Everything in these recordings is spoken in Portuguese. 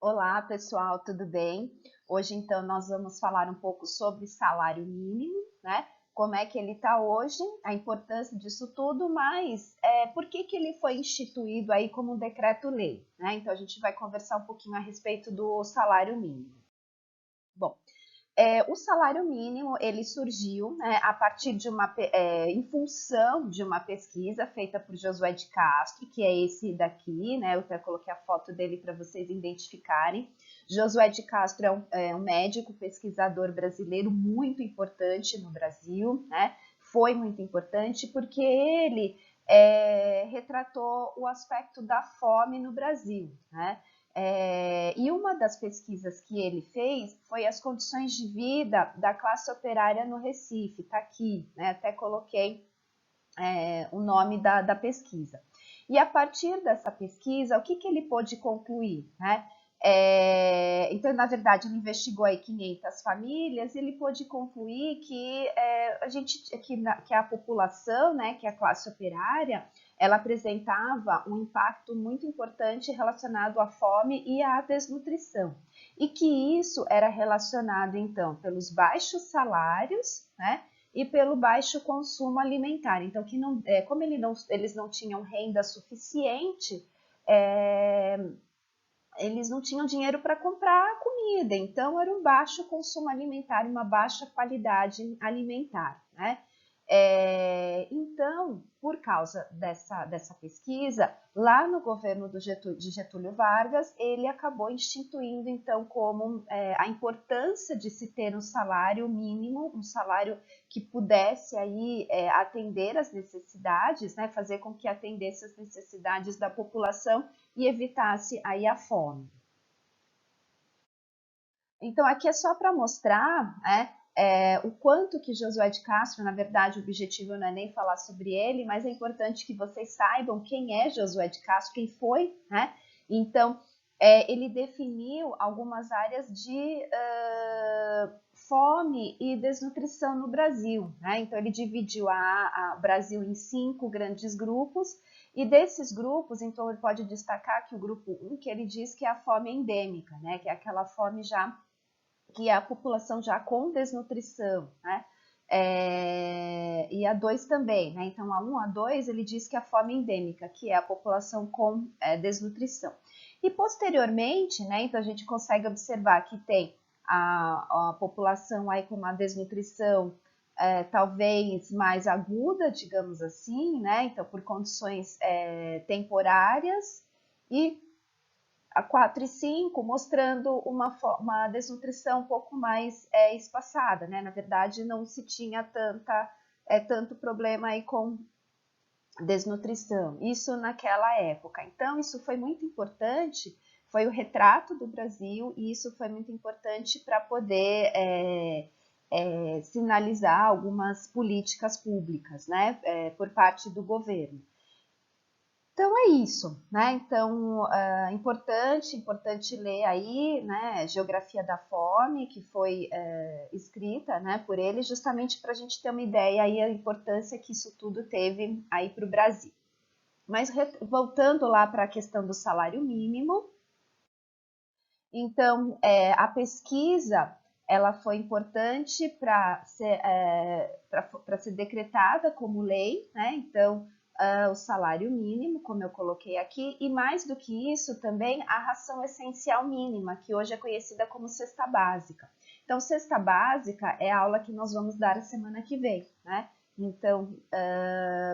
Olá, pessoal, tudo bem? Hoje, então, nós vamos falar um pouco sobre salário mínimo, né? Como é que ele está hoje, a importância disso tudo, mas por que que ele foi instituído aí como um decreto-lei, né? Então, a gente vai conversar um pouquinho a respeito do salário mínimo. Bom, o salário mínimo ele surgiu, né, a partir de em função de uma pesquisa feita por Josué de Castro, que é esse daqui, né? Eu até coloquei a foto dele para vocês identificarem. Josué de Castro é um médico pesquisador brasileiro muito importante no Brasil, né? Foi muito importante porque ele retratou o aspecto da fome no Brasil, né? E uma das pesquisas que ele fez foi as condições de vida da classe operária no Recife, está aqui, né? Até coloquei o nome da pesquisa. E a partir dessa pesquisa, o que, que ele pôde concluir, né? Então, na verdade, ele investigou aí 500 famílias e ele pôde concluir que que a população, né, que a classe operária, ela apresentava um impacto muito importante relacionado à fome e à desnutrição. E que isso era relacionado, então, pelos baixos salários, né, e pelo baixo consumo alimentar. Então, como eles não tinham renda suficiente, é, eles não tinham dinheiro para comprar comida, então era um baixo consumo alimentar, uma baixa qualidade alimentar, né? Então, por causa dessa pesquisa, lá no governo de Getúlio Vargas, ele acabou instituindo, então, como a importância de se ter um salário mínimo, um salário que pudesse aí atender as necessidades, né, fazer com que atendesse as necessidades da população e evitasse aí a fome. Então, aqui é só para mostrar, né, o quanto que Josué de Castro, na verdade, o objetivo não é nem falar sobre ele, mas é importante que vocês saibam quem é Josué de Castro, quem foi, né? Então, ele definiu algumas áreas de fome e desnutrição no Brasil, né? Então, ele dividiu o Brasil em 5 grandes grupos, e desses grupos, então, ele pode destacar que o grupo 1, que ele diz que é a fome endêmica, né? Que é aquela fome já que é a população já com desnutrição, né? E a 2 também, né? Então, a 1, a 2, ele diz que é a fome endêmica, que é a população com desnutrição. E posteriormente, né? Então, a gente consegue observar que tem a população aí com uma desnutrição talvez mais aguda, digamos assim, né? Então, por condições temporárias, e a 4 e 5 mostrando uma desnutrição um pouco mais espaçada, né? Na verdade, não se tinha tanto problema aí com desnutrição, isso naquela época. Então, isso foi muito importante, foi o retrato do Brasil, e isso foi muito importante para poder sinalizar algumas políticas públicas, né, por parte do governo. Então é isso, né? Então, importante ler aí, né, Geografia da Fome, que foi escrita, né, por ele, justamente para a gente ter uma ideia aí a importância que isso tudo teve aí para o Brasil. Mas voltando lá para a questão do salário mínimo, então a pesquisa ela foi importante para ser decretada como lei, né? Então o salário mínimo, como eu coloquei aqui, e mais do que isso também a ração essencial mínima, que hoje é conhecida como cesta básica. Então, cesta básica é a aula que nós vamos dar a semana que vem, né? Então,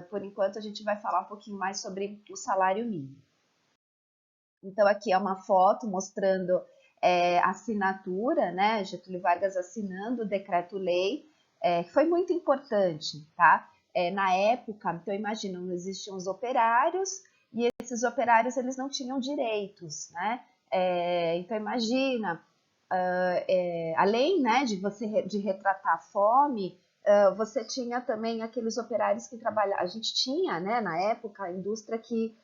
por enquanto, a gente vai falar um pouquinho mais sobre o salário mínimo. Então, aqui é uma foto mostrando a assinatura, né? Getúlio Vargas assinando o decreto-lei, que foi muito importante, tá? Na época, então imagina, não existiam os operários, e esses operários eles não tinham direitos, né? Então imagina, além, né, de retratar a fome, você tinha também aqueles operários que trabalhavam, a gente tinha, né, na época, a indústria que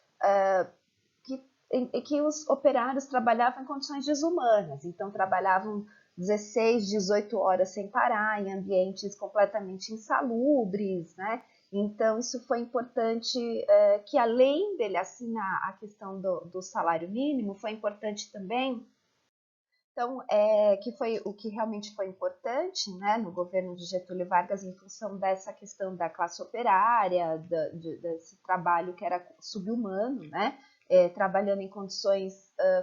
os operários trabalhavam em condições desumanas, então trabalhavam 16, 18 horas sem parar, em ambientes completamente insalubres, né? Então, isso foi importante, que além dele assinar a questão do salário mínimo, foi importante também Então, que foi o que realmente foi importante, né, no governo de Getúlio Vargas, em função dessa questão da classe operária, desse trabalho que era subhumano, né, trabalhando em condições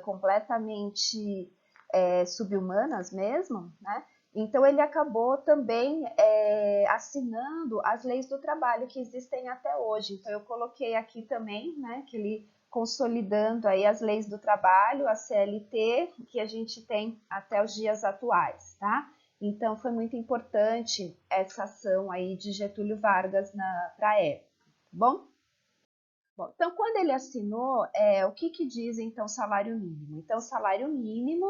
completamente subhumanas mesmo, né. Então, ele acabou também assinando as leis do trabalho que existem até hoje. Então, eu coloquei aqui também, né, que ele consolidando aí as leis do trabalho, a CLT, que a gente tem até os dias atuais, tá? Então, foi muito importante essa ação aí de Getúlio Vargas para a época, tá bom? Bom, então, quando ele assinou, o que diz, então, salário mínimo? Então, salário mínimo,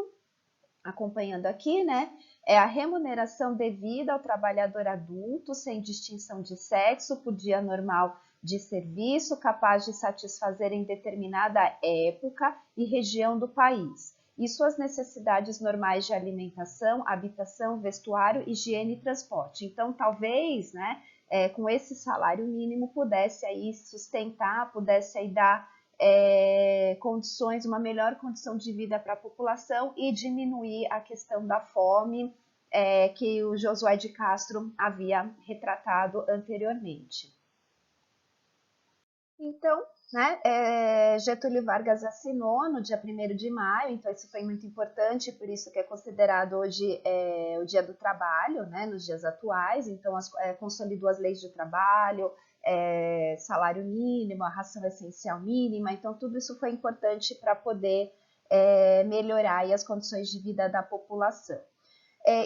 acompanhando aqui, né, é a remuneração devida ao trabalhador adulto, sem distinção de sexo, por dia normal de serviço, capaz de satisfazer em determinada época e região do país, e suas necessidades normais de alimentação, habitação, vestuário, higiene e transporte. Então, talvez, né, com esse salário mínimo pudesse aí sustentar, pudesse aí dar condições, uma melhor condição de vida para a população e diminuir a questão da fome que o Josué de Castro havia retratado anteriormente. Então, né, Getúlio Vargas assinou no dia 1º de maio, então isso foi muito importante, por isso que é considerado hoje o Dia do Trabalho, né, nos dias atuais, então consolidou as leis de trabalho, salário mínimo, a ração essencial mínima, então tudo isso foi importante para poder melhorar aí as condições de vida da população.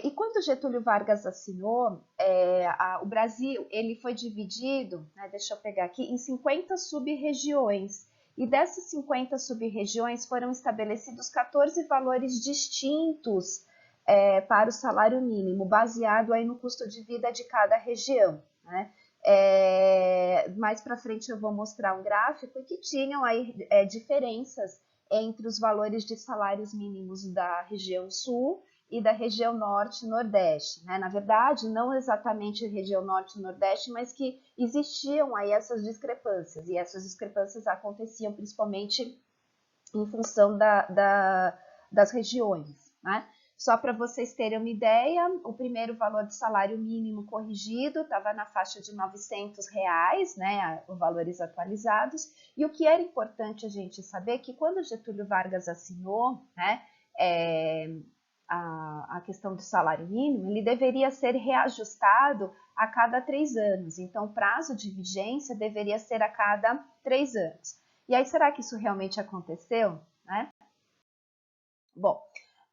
E quando Getúlio Vargas assinou, o Brasil ele foi dividido, né, deixa eu pegar aqui, em 50 sub-regiões. E dessas 50 sub-regiões foram estabelecidos 14 valores distintos para o salário mínimo, baseado aí no custo de vida de cada região, né? Mais para frente eu vou mostrar um gráfico que tinham aí diferenças entre os valores de salários mínimos da região sul e da região norte e nordeste, né? Na verdade, não exatamente região norte e nordeste, mas que existiam aí essas discrepâncias, e essas discrepâncias aconteciam principalmente em função das regiões, né? Só para vocês terem uma ideia, o primeiro valor de salário mínimo corrigido estava na faixa de R$ 900, né, os valores atualizados, e o que era importante a gente saber é que quando Getúlio Vargas assinou, né, a questão do salário mínimo, ele deveria ser reajustado a cada 3 anos. Então, o prazo de vigência deveria ser a cada 3 anos. E aí, será que isso realmente aconteceu? Né? Bom,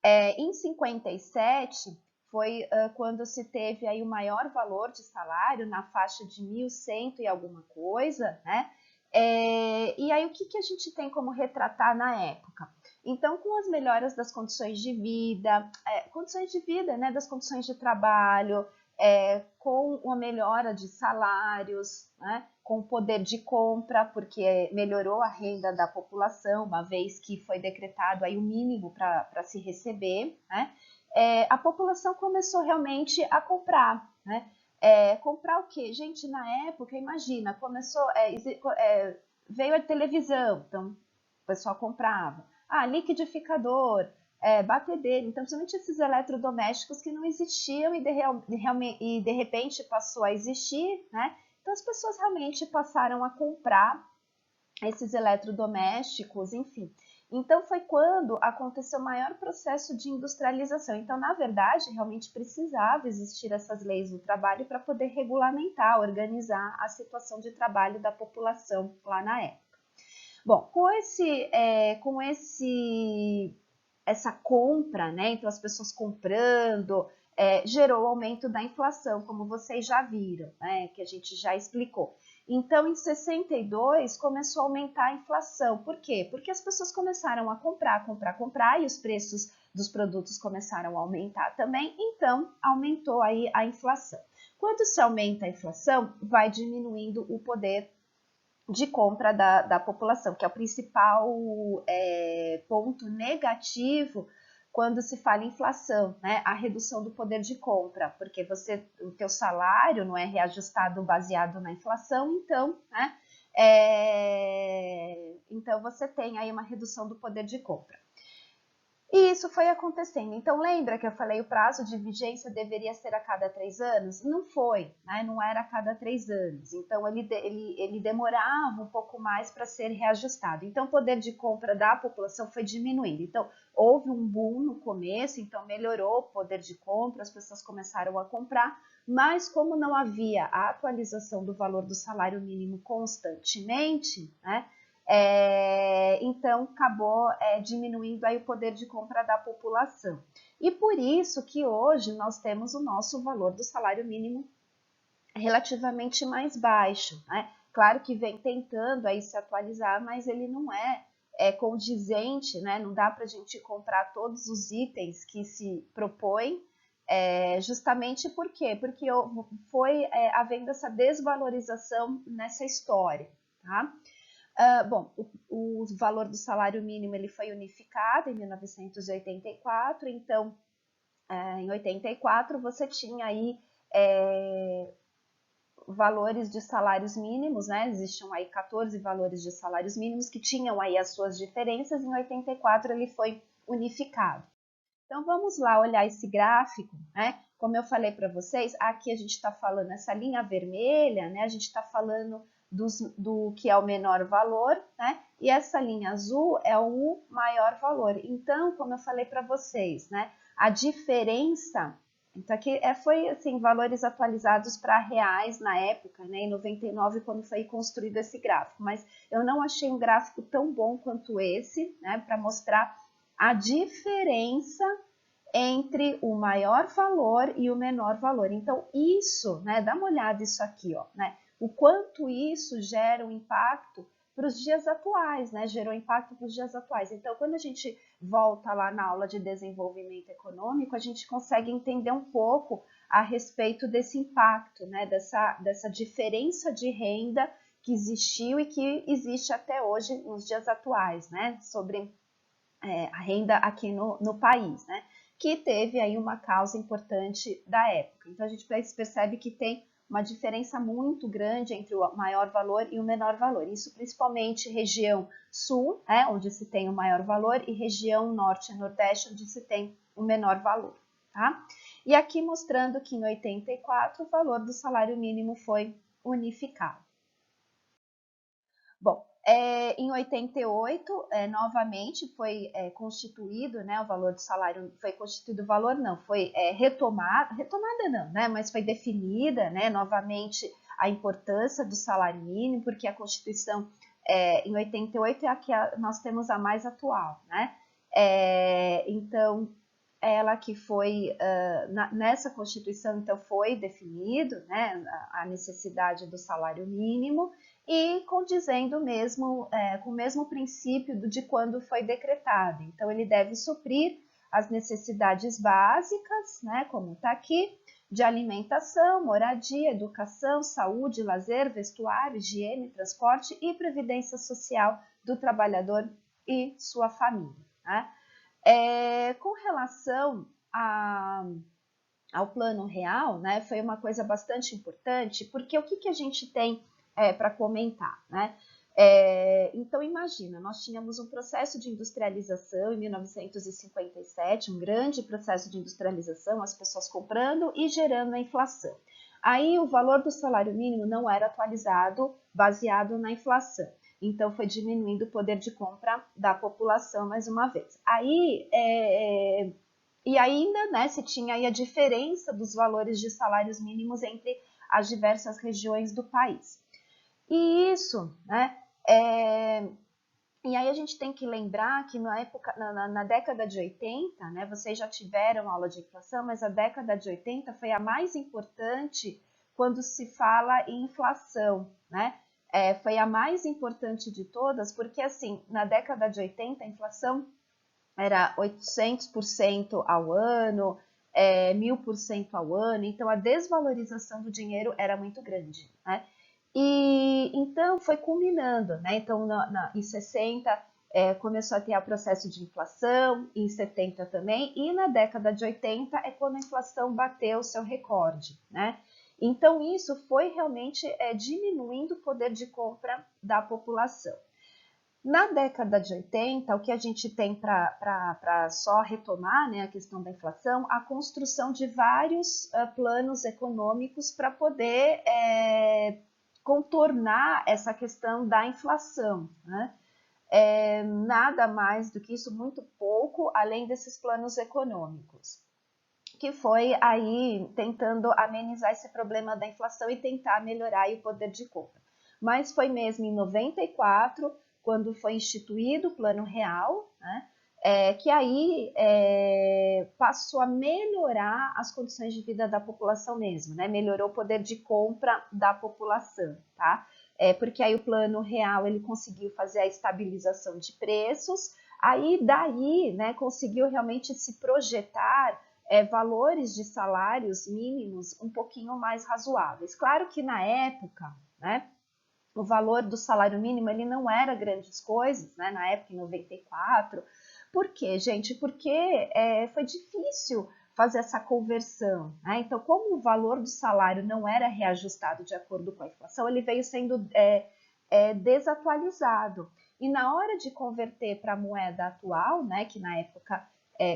em 57 foi quando se teve aí o maior valor de salário, na faixa de 1.100 e alguma coisa, né? E aí, o que a gente tem como retratar na época? Então, com as melhoras das condições de vida, né, das condições de trabalho, com a melhora de salários, né, com o poder de compra, porque melhorou a renda da população, uma vez que foi decretado aí o mínimo para se receber, né, a população começou realmente a comprar, né? Comprar o quê? Gente, na época, imagina, veio a televisão, então o pessoal comprava. Liquidificador, batedeira, então principalmente esses eletrodomésticos que não existiam e de repente passou a existir, né? Então as pessoas realmente passaram a comprar esses eletrodomésticos, enfim. Então foi quando aconteceu o maior processo de industrialização. Então, na verdade, realmente precisava existir essas leis do trabalho para poder regulamentar, organizar a situação de trabalho da população lá na época. Bom, essa compra, né, então as pessoas comprando, gerou o aumento da inflação, como vocês já viram, né, que a gente já explicou. Então, em 62, começou a aumentar a inflação. Por quê? Porque as pessoas começaram a comprar, e os preços dos produtos começaram a aumentar também, então aumentou aí a inflação. Quando se aumenta a inflação, vai diminuindo o poder de compra da população, que é o principal ponto negativo quando se fala em inflação, né? A redução do poder de compra, porque o teu salário não é reajustado baseado na inflação, então, né? Então você tem aí uma redução do poder de compra. E isso foi acontecendo. Então, lembra que eu falei o prazo de vigência deveria ser a cada 3 anos? Não foi, né? Não era a cada 3 anos. Então, ele demorava um pouco mais para ser reajustado. Então, o poder de compra da população foi diminuindo. Então, houve um boom no começo, então melhorou o poder de compra, as pessoas começaram a comprar, mas como não havia a atualização do valor do salário mínimo constantemente, né? Então acabou diminuindo aí o poder de compra da população. E por isso que hoje nós temos o nosso valor do salário mínimo relativamente mais baixo, né? Claro que vem tentando aí se atualizar, mas ele não é condizente, né? Não dá para a gente comprar todos os itens que se propõe, justamente por quê? Porque foi havendo essa desvalorização nessa história, tá? Bom, o valor do salário mínimo ele foi unificado em 1984, então em 84 você tinha aí valores de salários mínimos, né? Existiam aí 14 valores de salários mínimos que tinham aí as suas diferenças, em 84 ele foi unificado. Então vamos lá olhar esse gráfico, né? Como eu falei para vocês, aqui a gente está falando essa linha vermelha, né? A gente está falando do que é o menor valor, né? E essa linha azul é o maior valor. Então, como eu falei para vocês, né? A diferença, então aqui foi assim, valores atualizados para reais na época, né? Em 99, quando foi construído esse gráfico. Mas eu não achei um gráfico tão bom quanto esse, né? Para mostrar a diferença entre o maior valor e o menor valor. Então, isso, né, dá uma olhada isso aqui, ó, né, o quanto isso gera um impacto para os dias atuais, né, gerou impacto para os dias atuais. Então, quando a gente volta lá na aula de desenvolvimento econômico, a gente consegue entender um pouco a respeito desse impacto, né, dessa diferença de renda que existiu e que existe até hoje nos dias atuais, né, sobre a renda aqui no país, né? Que teve aí uma causa importante da época. Então a gente percebe que tem uma diferença muito grande entre o maior valor e o menor valor. Isso principalmente região sul, onde se tem o maior valor, e região norte e nordeste, onde se tem o menor valor. Tá? E aqui mostrando que em 84 o valor do salário mínimo foi unificado. Bom, em 88, novamente foi constituído, né, o valor do salário, foi constituído o valor não, foi retomada não, né, mas foi definida, né, novamente a importância do salário mínimo, porque a Constituição em 88 é a que nós temos a mais atual, né, então ela que foi, nessa Constituição, então foi definido, né, a necessidade do salário mínimo, e condizendo mesmo com o mesmo princípio de quando foi decretado. Então, ele deve suprir as necessidades básicas, né, como está aqui, de alimentação, moradia, educação, saúde, lazer, vestuário, higiene, transporte e previdência social do trabalhador e sua família. Né? Com relação ao plano real, né, foi uma coisa bastante importante, porque o que a gente tem para comentar, né? Então, imagina, nós tínhamos um processo de industrialização em 1957, um grande processo de industrialização, as pessoas comprando e gerando a inflação. Aí, o valor do salário mínimo não era atualizado baseado na inflação. Então, foi diminuindo o poder de compra da população mais uma vez. Aí, e ainda, né, se tinha aí a diferença dos valores de salários mínimos entre as diversas regiões do país. E isso, né, e aí a gente tem que lembrar que na década de 80, né, vocês já tiveram aula de inflação, mas a década de 80 foi a mais importante quando se fala em inflação, né? Foi a mais importante de todas, porque assim, na década de 80 a inflação era 800% ao ano, 1000% ao ano, então a desvalorização do dinheiro era muito grande, né? E então foi culminando, né? Então em 60 começou a ter o processo de inflação, em 70 também, e na década de 80 é quando a inflação bateu o seu recorde, né? Então isso foi realmente diminuindo o poder de compra da população. Na década de 80, o que a gente tem para só retomar, né, a questão da inflação, a construção de vários planos econômicos para poder contornar essa questão da inflação, né? Nada mais do que isso, muito pouco, além desses planos econômicos, que foi aí tentando amenizar esse problema da inflação e tentar melhorar aí o poder de compra. Mas foi mesmo em 94, quando foi instituído o Plano Real, né, que aí passou a melhorar as condições de vida da população mesmo, né, melhorou o poder de compra da população, tá? Porque aí o Plano Real ele conseguiu fazer a estabilização de preços, aí daí, né, conseguiu realmente se projetar valores de salários mínimos um pouquinho mais razoáveis. Claro que na época, né, o valor do salário mínimo ele não era grandes coisas, né, na época em 94. Por quê, gente? Porque foi difícil fazer essa conversão, né? Então, como o valor do salário não era reajustado de acordo com a inflação, ele veio sendo desatualizado. E na hora de converter para a moeda atual, né, que na época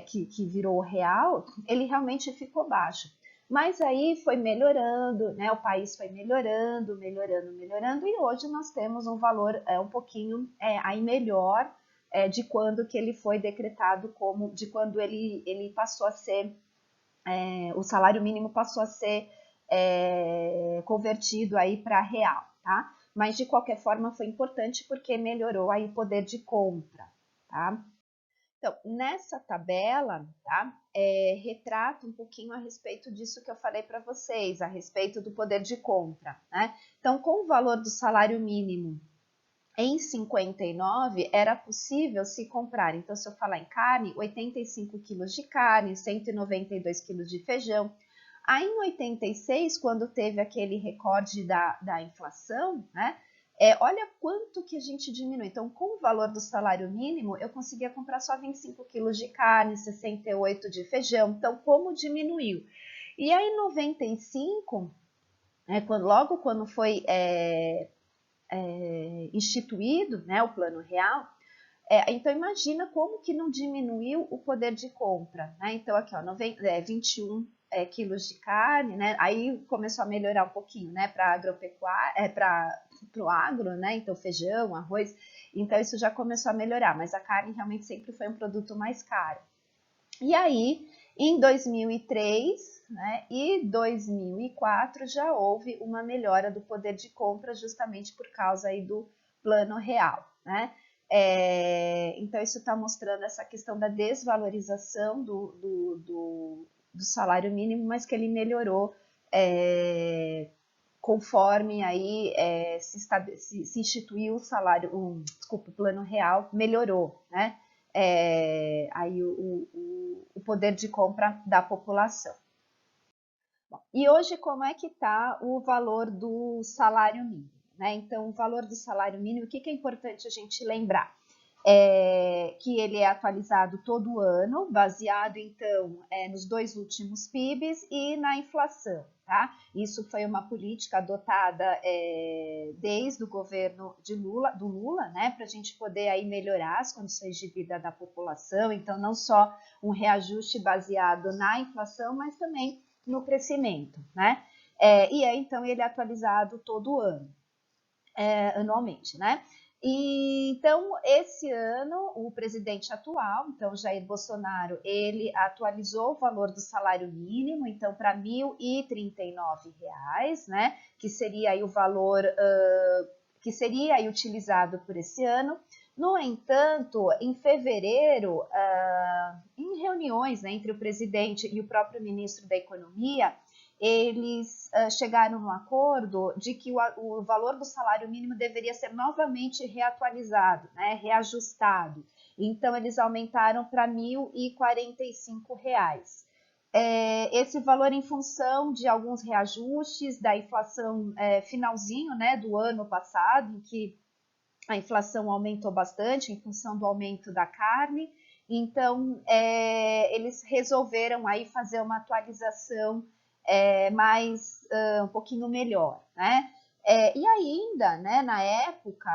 que virou real, ele realmente ficou baixo. Mas aí foi melhorando, né? O país foi melhorando, e hoje nós temos um valor um pouquinho aí melhor de quando que ele foi decretado como, de quando ele passou a ser, o salário mínimo passou a ser convertido aí para real, tá? Mas de qualquer forma foi importante porque melhorou aí o poder de compra, tá? Então, nessa tabela, tá, retrata um pouquinho a respeito disso que eu falei para vocês, a respeito do poder de compra, né? Então, com o valor do salário mínimo em 59, era possível se comprar, então, se eu falar em carne, 85 quilos de carne, 192 quilos de feijão. Aí, em 86, quando teve aquele recorde da inflação, né? Olha quanto que a gente diminui. Então, com o valor do salário mínimo, eu conseguia comprar só 25 quilos de carne, 68 de feijão. Então, como diminuiu? E aí, em 95, logo quando foi instituído, né, o Plano Real, então imagina como que não diminuiu o poder de compra, né? Então aqui, ó, 21 quilos de carne, né? Aí começou a melhorar um pouquinho, né? Para agropecuária, para o agro, né? Então feijão, arroz, então isso já começou a melhorar, mas a carne realmente sempre foi um produto mais caro. E aí, em 2003, né, e 2004 já houve uma melhora do poder de compra justamente por causa aí do Plano Real, né? Então, isso está mostrando essa questão da desvalorização do salário mínimo, mas que ele melhorou conforme aí se instituiu o salário, desculpa, o Plano Real melhorou, né? Aí o poder de compra da população. Bom, e hoje como é que está o valor do salário mínimo? Né? Então, o valor do salário mínimo, o que é importante a gente lembrar? Que ele é atualizado todo ano, baseado então nos 2 últimos PIBs e na inflação, tá? Isso foi uma política adotada desde o governo do Lula, né, para a gente poder aí melhorar as condições de vida da população, então não só um reajuste baseado na inflação, mas também no crescimento, né? E aí então ele é atualizado todo ano, anualmente, né? E, então, esse ano, o presidente atual, então Jair Bolsonaro, ele atualizou o valor do salário mínimo, então, para R$ 1.039, né? Que seria aí o valor que seria aí utilizado por esse ano. No entanto, em fevereiro, em reuniões, né, entre o presidente e o próprio ministro da Economia, eles chegaram no acordo de que o valor do salário mínimo deveria ser novamente reatualizado, né, reajustado. Então, eles aumentaram para R$ 1.045. Esse valor em função de alguns reajustes da inflação finalzinho, né, do ano passado, em que a inflação aumentou bastante em função do aumento da carne. Então, eles resolveram aí fazer uma atualização mais um pouquinho melhor, né? E ainda, né, na época,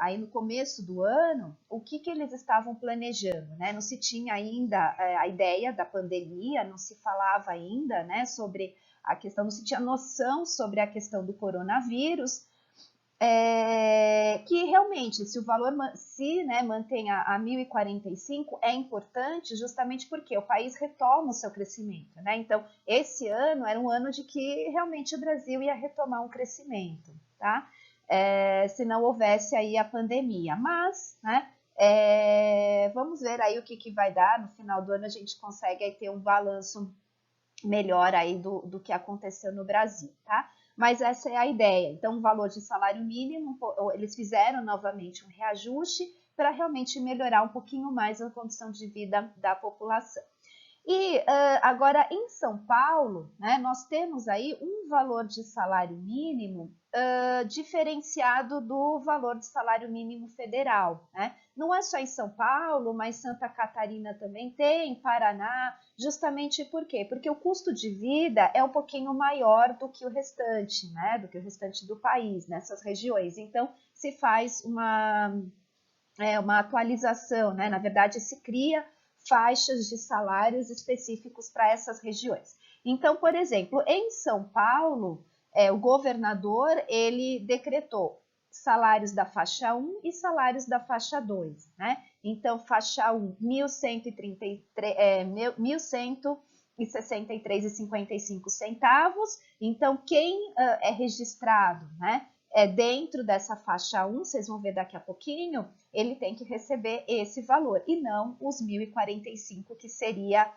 aí no começo do ano, o que eles estavam planejando, né? Não se tinha ainda a ideia da pandemia, não se falava ainda, né, sobre a questão, não se tinha noção sobre a questão do coronavírus, que realmente, se o valor se, né, mantém a 1.045, é importante justamente porque o país retoma o seu crescimento, né? Então, esse ano era um ano de que realmente o Brasil ia retomar um crescimento, tá? Se não houvesse aí a pandemia. Mas, né, vamos ver aí o que vai dar. No final do ano a gente consegue aí ter um balanço melhor aí do que aconteceu no Brasil, tá? Mas essa é a ideia. Então, o valor de salário mínimo, eles fizeram novamente um reajuste para realmente melhorar um pouquinho mais a condição de vida da população. E agora em São Paulo, né, nós temos aí um valor de salário mínimo diferenciado do valor de salário mínimo federal, né? Não é só em São Paulo, mas Santa Catarina também tem, Paraná, justamente por quê? Porque o custo de vida é um pouquinho maior do que o restante, né? Do que o restante do país, nessas regiões. Então, se faz uma atualização, né? Na verdade, se cria faixas de salários específicos para essas regiões. Então, por exemplo, em São Paulo, o governador ele decretou salários da faixa 1 e salários da faixa 2, né? Então, faixa 1, 1.163,55 centavos. Então, quem é registrado, né, dentro dessa faixa 1, vocês vão ver daqui a pouquinho, ele tem que receber esse valor, e não os 1.045, que seria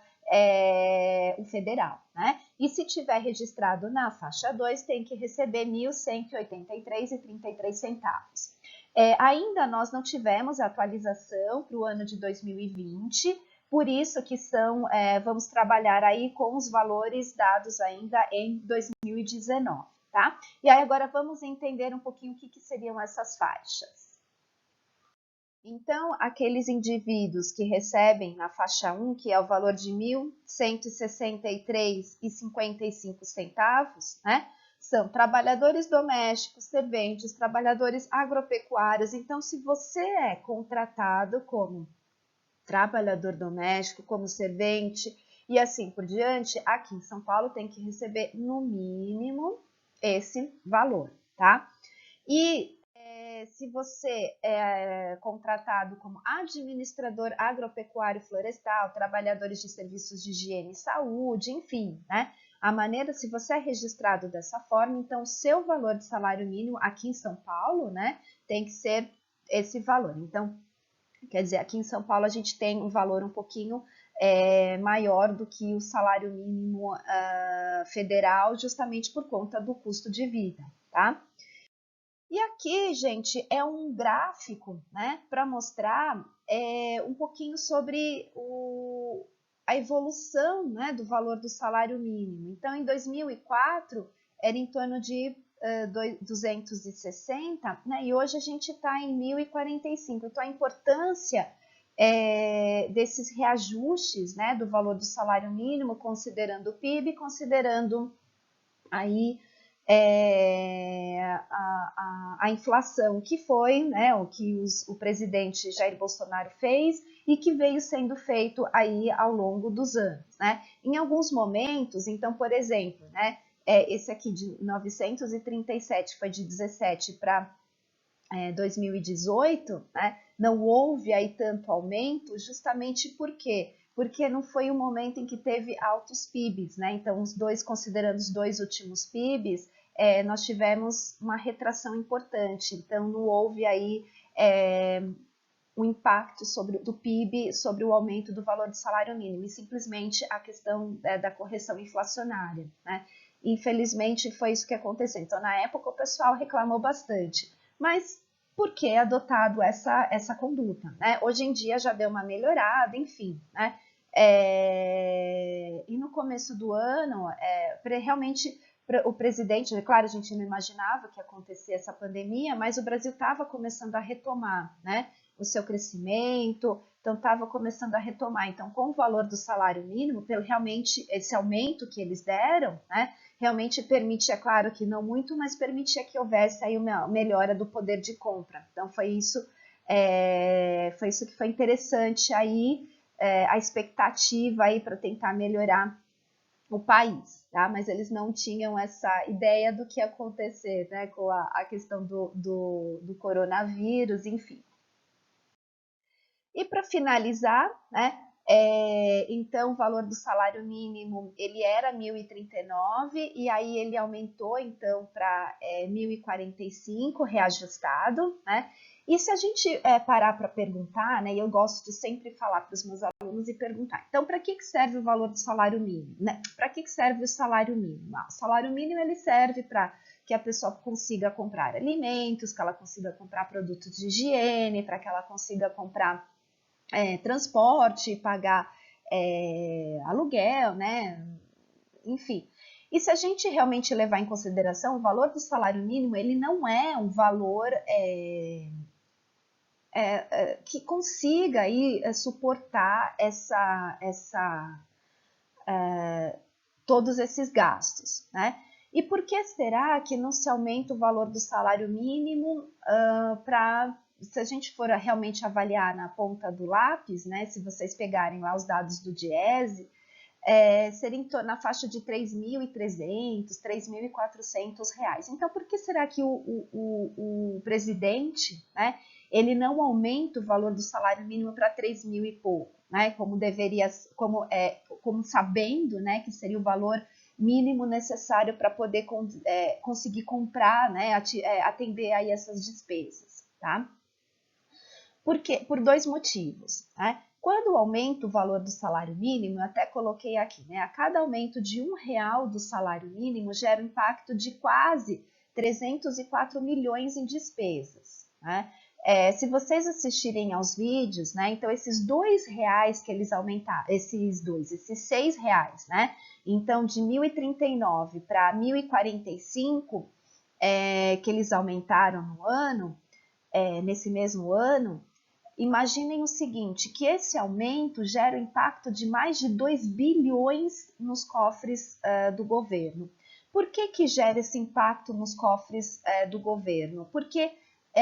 o federal, né? E se tiver registrado na faixa 2, tem que receber 1.183,33 centavos. Ainda nós não tivemos atualização para o ano de 2020, por isso que vamos trabalhar aí com os valores dados ainda em 2019, tá? E aí agora vamos entender um pouquinho o que seriam essas faixas. Então, aqueles indivíduos que recebem na faixa 1, que é o valor de R$ 1.163,55, né? São trabalhadores domésticos, serventes, trabalhadores agropecuários. Então, se você é contratado como trabalhador doméstico, como servente e assim por diante, aqui em São Paulo tem que receber no mínimo esse valor, tá? E se você é contratado como administrador agropecuário e florestal, trabalhadores de serviços de higiene e saúde, enfim, né? A maneira, se você é registrado dessa forma, então o seu valor de salário mínimo aqui em São Paulo, né, tem que ser esse valor. Então, quer dizer, aqui em São Paulo a gente tem um valor um pouquinho maior do que o salário mínimo federal, justamente por conta do custo de vida, tá? E aqui, gente, é um gráfico, né, para mostrar um pouquinho sobre a evolução, né, do valor do salário mínimo. Então, em 2004, era em torno de 260, né, e hoje a gente está em 1.045. Então, a importância desses reajustes, né, do valor do salário mínimo, considerando o PIB, considerando aí a inflação, que foi, né, o que o presidente Jair Bolsonaro fez e que veio sendo feito aí ao longo dos anos, né? Em alguns momentos, então, por exemplo, né, esse aqui de 937 foi de 17 para 2018, né, não houve aí tanto aumento, justamente porque não foi um momento em que teve altos PIBs, né? Então, considerando os dois últimos PIBs, nós tivemos uma retração importante. Então, não houve aí o impacto do PIB sobre o aumento do valor do salário mínimo, e simplesmente a questão da correção inflacionária, né? Infelizmente, foi isso que aconteceu. Então, na época, o pessoal reclamou bastante. Mas por que adotado essa conduta, né? Hoje em dia já deu uma melhorada, enfim, né? E no começo do ano, realmente o presidente, claro, a gente não imaginava que ia acontecer essa pandemia, mas o Brasil estava começando a retomar, né, o seu crescimento, então estava começando a retomar. Então, com o valor do salário mínimo, pelo realmente esse aumento que eles deram, né, realmente permitia, claro que não muito, mas permitia que houvesse aí uma melhora do poder de compra. Então, foi isso que foi interessante aí, a expectativa aí para tentar melhorar o país, tá? Mas eles não tinham essa ideia do que ia acontecer, né, com a questão do coronavírus, enfim. E para finalizar, né, então o valor do salário mínimo ele era 1.039 e aí ele aumentou então para 1.045 reajustado, né? E se a gente parar para perguntar, né, e eu gosto de sempre falar para os meus alunos e perguntar, então para que serve o valor do salário mínimo? Né? Para que serve o salário mínimo? O salário mínimo ele serve para que a pessoa consiga comprar alimentos, que ela consiga comprar produtos de higiene, para que ela consiga comprar transporte, pagar aluguel, né? Enfim. E se a gente realmente levar em consideração o valor do salário mínimo, ele não é um valor que consiga aí suportar todos esses gastos, né? E por que será que não se aumenta o valor do salário mínimo para, se a gente for realmente avaliar na ponta do lápis, né? Se vocês pegarem lá os dados do Diese, seria na faixa de R$ 3.300, R$ 3.400. Então, por que será que o presidente, né, ele não aumenta o valor do salário mínimo para 3 mil e pouco, né, como deveria, como sabendo, né, que seria o valor mínimo necessário para poder conseguir comprar, né, atender aí essas despesas, tá? Por dois motivos, né? Quando aumenta o valor do salário mínimo, eu até coloquei aqui, né? A cada aumento de R$ 1 do salário mínimo gera um impacto de quase 304 milhões em despesas, né? Se vocês assistirem aos vídeos, né? Então esses R$ 2 que eles aumentaram, esses R$ 6, né? Então de 1.039 para 1.045 que eles aumentaram no ano, nesse mesmo ano. Imaginem o seguinte, que esse aumento gera um impacto de mais de 2 bilhões nos cofres do governo. Por que gera esse impacto nos cofres do governo? Porque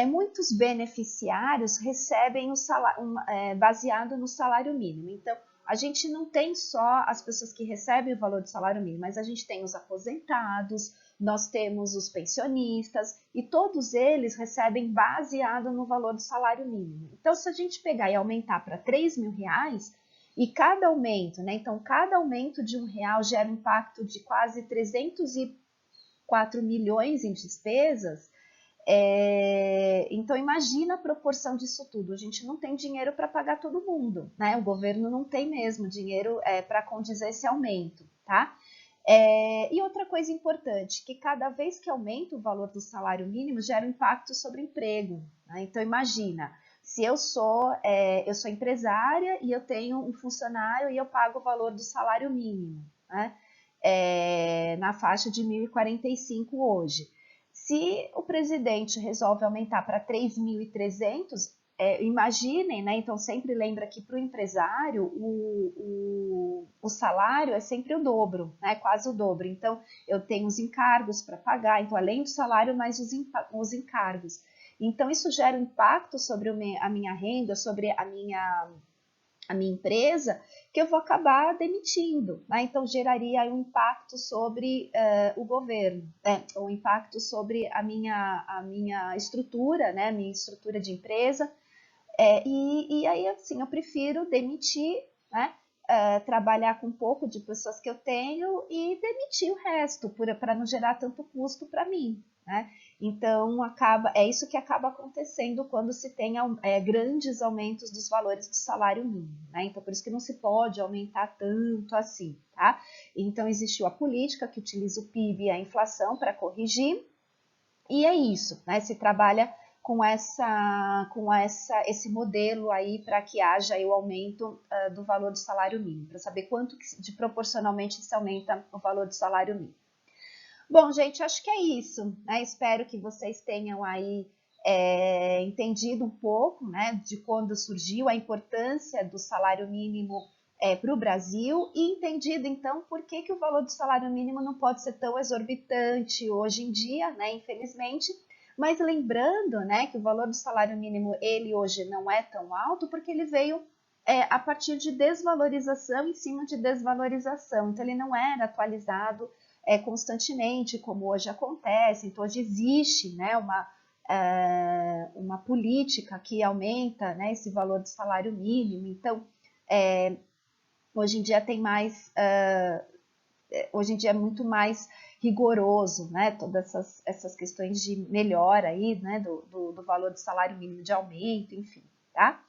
muitos beneficiários recebem o salário, baseado no salário mínimo. Então, a gente não tem só as pessoas que recebem o valor do salário mínimo, mas a gente tem os aposentados, nós temos os pensionistas e todos eles recebem baseado no valor do salário mínimo. Então, se a gente pegar e aumentar para R$ 3.000 e cada aumento, né? Então, cada aumento de R$ 1 gera um impacto de quase 304 milhões em despesas. Então, imagina a proporção disso tudo. A gente não tem dinheiro para pagar todo mundo, né? O governo não tem mesmo dinheiro para condizer esse aumento, tá? E outra coisa importante, que cada vez que aumenta o valor do salário mínimo, gera um impacto sobre o emprego, né? Então, imagina, se eu sou empresária e eu tenho um funcionário e eu pago o valor do salário mínimo, né? Na faixa de 1.045 hoje. Se o presidente resolve aumentar para 3.300, imaginem, né? Então sempre lembra que para o empresário o salário é sempre o dobro, né? Quase o dobro. Então eu tenho os encargos para pagar, então além do salário, mais os encargos. Então isso gera um impacto sobre a minha renda, sobre a minha empresa, que eu vou acabar demitindo, né? Então geraria um impacto sobre o governo, um impacto sobre a minha estrutura, né? Minha estrutura de empresa, e aí assim eu prefiro demitir, né? Trabalhar com um pouco de pessoas que eu tenho e demitir o resto, para não gerar tanto custo para mim, né? Então, é isso que acaba acontecendo quando se tem grandes aumentos dos valores do salário mínimo, né? Então, por isso que não se pode aumentar tanto assim, tá? Então, existiu a política que utiliza o PIB e a inflação para corrigir, e é isso, né? Se trabalha com esse modelo aí para que haja aí o aumento do valor do salário mínimo, para saber quanto proporcionalmente se aumenta o valor do salário mínimo. Bom, gente, acho que é isso, né? Espero que vocês tenham aí entendido um pouco, né, de quando surgiu a importância do salário mínimo para o Brasil e entendido, então, por que o valor do salário mínimo não pode ser tão exorbitante hoje em dia, né, infelizmente, mas lembrando, né, que o valor do salário mínimo, ele hoje não é tão alto porque ele veio a partir de desvalorização em cima de desvalorização, então ele não era atualizado constantemente, como hoje acontece, então hoje existe, né, uma política que aumenta, né, esse valor do salário mínimo, então hoje em dia tem mais, hoje em dia é muito mais rigoroso, né, todas essas questões de melhora aí, né, do valor do salário mínimo, de aumento, enfim, tá?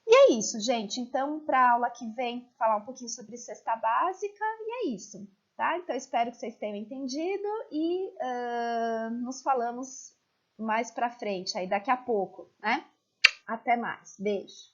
E é isso, gente. Então, para a aula que vem, falar um pouquinho sobre cesta básica, e é isso, tá? Então, espero que vocês tenham entendido e nos falamos mais para frente, aí daqui a pouco, né? Até mais. Beijo.